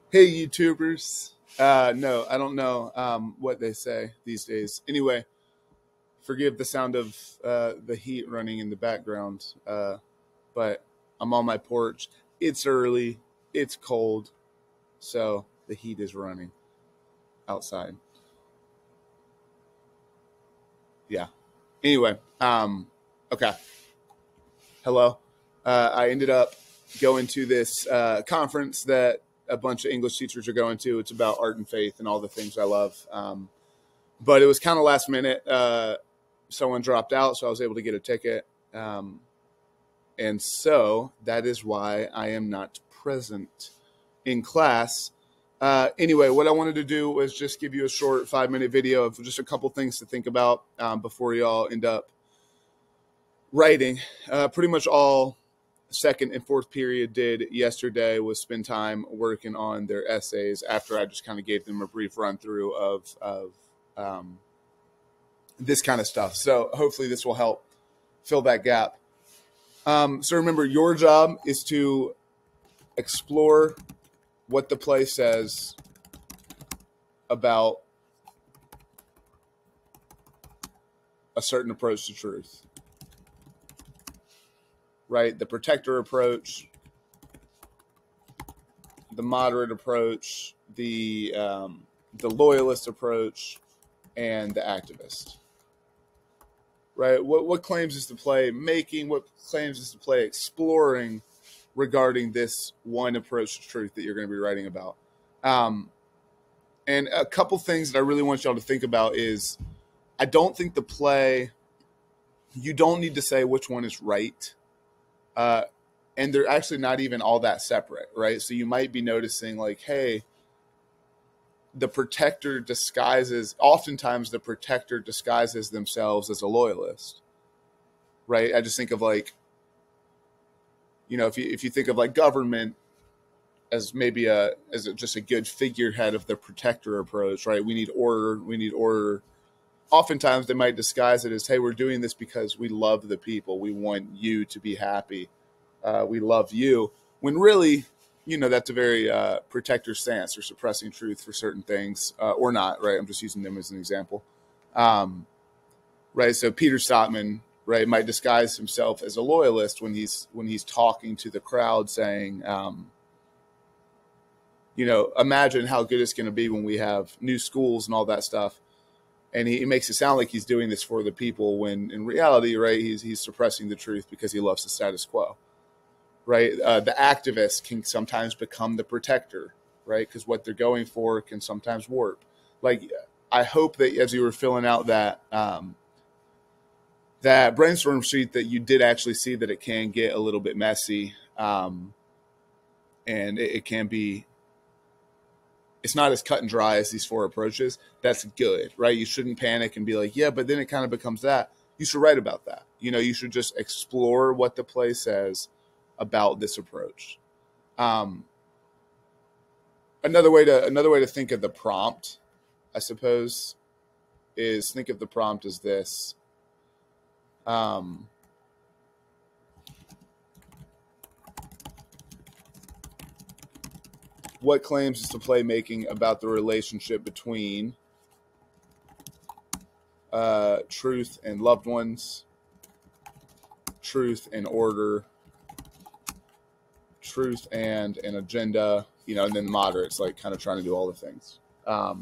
Hey, YouTubers. No, I don't know what they say these days. Anyway, forgive the sound of the heat running in the background, but I'm on my porch. It's early, it's cold, so the heat is running outside. Yeah. Anyway, okay. Hello. I ended up going to this conference that a bunch of English teachers are going to. It's about art and faith and all the things I love. But it was kind of last minute. Someone dropped out, so I was able to get a ticket. And so that is why I am not present in class. Anyway, what I wanted to do was just give you a short 5-minute video of just a couple things to think about before y'all end up writing. Pretty much all second and fourth period did yesterday was spend time working on their essays after I just kind of gave them a brief run through of this kind of stuff. So hopefully this will help fill that gap. So remember, your job is to explore what the play says about a certain approach to truth. Right? The protector approach, the moderate approach, the loyalist approach, and the activist. Right? What claims is the play making? What claims is the play exploring regarding this one approach to truth that you're going to be writing about? And a couple things that I really want y'all to think about is, I don't think the play, you don't need to say which one is right. And they're actually not even all that separate, right? So you might be noticing like, hey, the protector oftentimes the protector disguises themselves as a loyalist, right? I just think of like, if you think of like government as maybe just a good figurehead of the protector approach, right? We need order. Oftentimes they might disguise it as, hey, we're doing this because we love the people. We want you to be happy. We love you. When really, that's a very protector stance or suppressing truth for certain things or not, right? I'm just using them as an example. Right. So Peter Stockman, right, might disguise himself as a loyalist when he's talking to the crowd saying, imagine how good it's going to be when we have new schools and all that stuff. And he makes it sound like he's doing this for the people when in reality, right, he's suppressing the truth because he loves the status quo, right? The activist can sometimes become the protector, right? Because what they're going for can sometimes warp. Like, I hope that as you were filling out that brainstorm sheet that you did actually see that it can get a little bit messy, and it can be, it's not as cut and dry as these 4 approaches. That's good, right? You shouldn't panic and be like, yeah, but then it kind of becomes that. You should write about that. You should just explore what the play says about this approach. Another way to think of the prompt, I suppose, is think of the prompt as this. What claims is the play making about the relationship between truth and loved ones, truth and order, truth and an agenda, and then moderates, like kind of trying to do all the things. Right.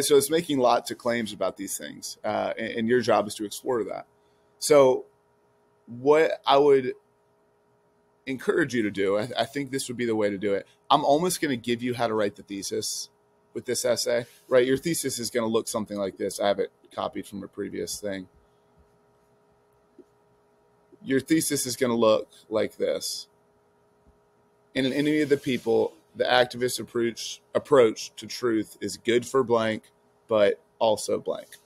So it's making lots of claims about these things. And your job is to explore that. So what I would encourage you to do, I think this would be the way to do it. I'm almost going to give you how to write the thesis with this essay, right? Your thesis is going to look something like this. I have it copied from a previous thing. Your thesis is going to look like this. In any of the people, the activist approach to truth is good for blank, but also blank,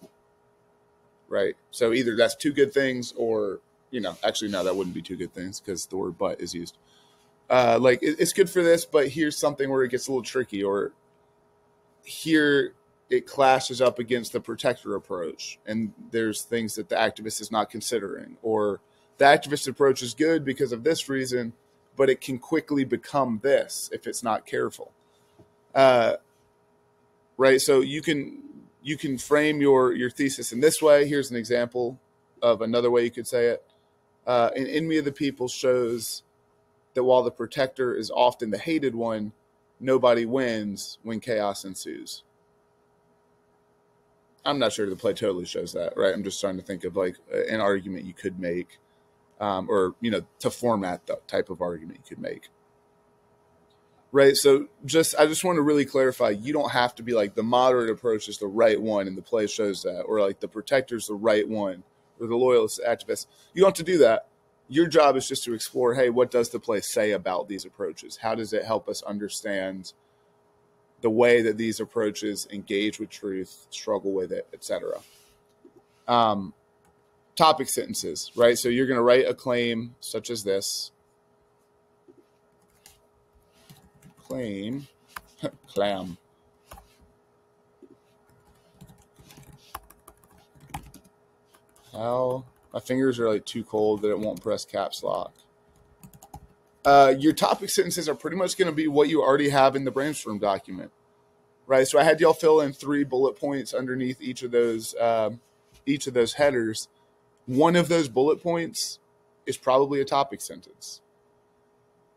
right? So either that's 2 good things or, actually, no, that wouldn't be 2 good things because the word but is used. Like, it's good for this, but here's something where it gets a little tricky, or here it clashes up against the protector approach, and there's things that the activist is not considering, or the activist approach is good because of this reason, but it can quickly become this if it's not careful. Right? So you can frame your thesis in this way. Here's an example of another way you could say it. An enemy of the people shows that while the protector is often the hated one, nobody wins when chaos ensues. I'm not sure the play totally shows that, right? I'm just trying to think of like an argument you could make, or, to format the type of argument you could make. Right. So I just want to really clarify, you don't have to be like the moderate approach is the right one and the play shows that, or like the protector's the right one or the loyalist activist. You don't have to do that. Your job is just to explore, hey, what does the play say about these approaches? How does it help us understand the way that these approaches engage with truth, struggle with it, etc. Topic sentences, right? So you're going to write a claim such as this. Clam. How? My fingers are like too cold that it won't press caps lock. Your topic sentences are pretty much going to be what you already have in the brainstorm document, right? So I had y'all fill in 3 bullet points underneath each of those headers. One of those bullet points is probably a topic sentence,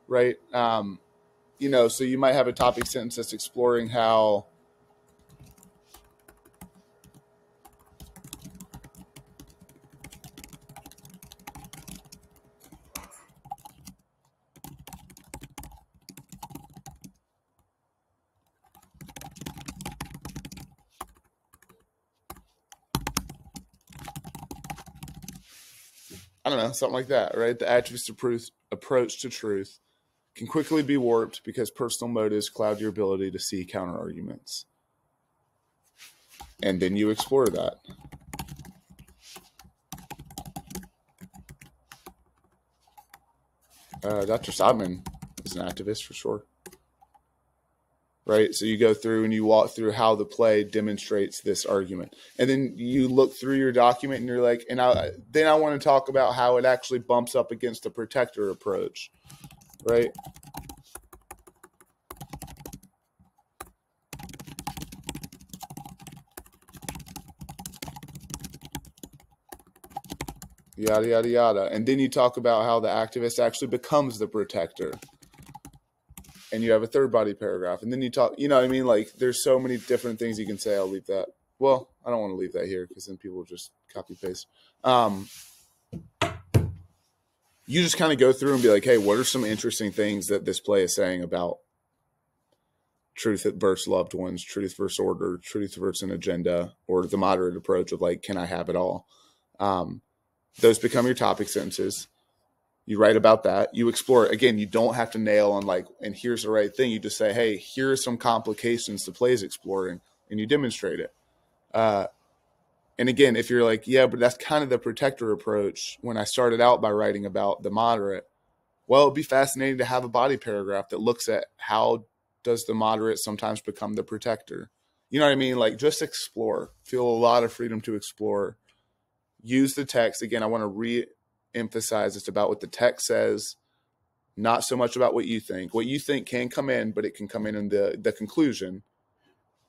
right? So you might have a topic sentence that's exploring how I don't know, something like that, right? The activist approach to truth can quickly be warped because personal motives cloud your ability to see counter arguments. And then you explore that. Dr. Sodman is an activist for sure. Right? So you go through and you walk through how the play demonstrates this argument. And then you look through your document and you're like, then I want to talk about how it actually bumps up against the protector approach. Right? Yada, yada, yada. And then you talk about how the activist actually becomes the protector. And you have a third body paragraph. And then you talk, like there's so many different things you can say. I'll leave that. Well, I don't want to leave that here because then people just copy paste. You just kind of go through and be like, hey, what are some interesting things that this play is saying about truth versus loved ones, truth versus order, truth versus an agenda, or the moderate approach of like, can I have it all? Those become your topic sentences. You write about that. You explore it. Again, you don't have to nail on like, and here's the right thing. You just say, hey, here are some complications the play is exploring, and you demonstrate it. And again, if you're like, yeah, but that's kind of the protector approach when I started out by writing about the moderate, well, it'd be fascinating to have a body paragraph that looks at how does the moderate sometimes become the protector. You know what I mean? Like just explore. Feel a lot of freedom to explore. Use the text. Again, I want to re-emphasize it's about what the text says, not so much about what you think. What you think can come in, but it can come in the conclusion,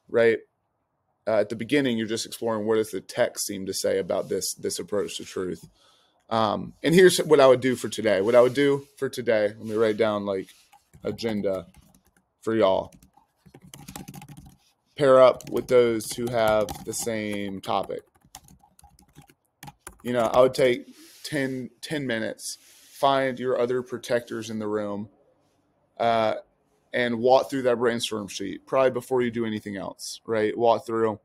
right? At the beginning, you're just exploring what does the text seem to say about this approach to truth. And here's what I would do for today. What I would do for today, let me write down like agenda for y'all. Pair up with those who have the same topic. I would take 10 minutes, find your other protectors in the room, and walk through that brainstorm sheet, probably before you do anything else, right? Walk through,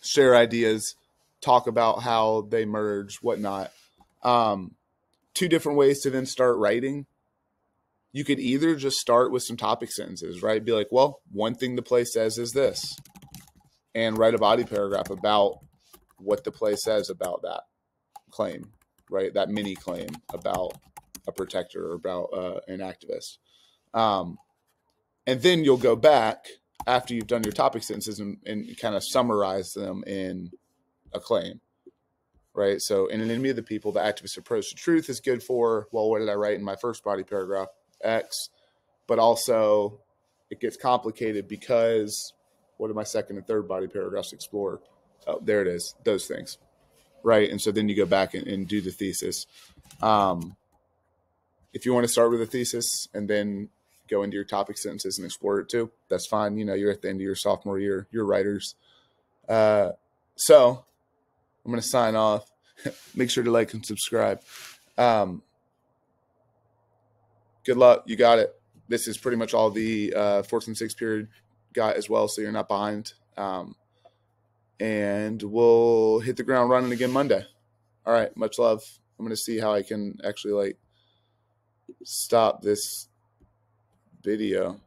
share ideas, talk about how they merge, whatnot. 2 different ways to then start writing. You could either just start with some topic sentences, right? Be like, well, one thing the play says is this, and write a body paragraph about what the play says about that claim, right? That mini claim about a protector or about an activist. And then you'll go back after you've done your topic sentences and kind of summarize them in a claim, right? So in an enemy of the people, the activist approach to truth is good for, well, what did I write in my first body paragraph? X, but also it gets complicated because what do my second and third body paragraphs explore? Oh, there it is. Those things. Right. And so then you go back and do the thesis. If you want to start with a thesis and then go into your topic sentences and explore it too, that's fine. You know, you're at the end of your sophomore year, you're writers. So I'm going to sign off. Make sure to like and subscribe. Good luck. You got it. This is pretty much all the fourth and sixth period got as well, so you're not behind. And we'll hit the ground running again Monday. All right. Much love. I'm going to see how I can actually stop this video.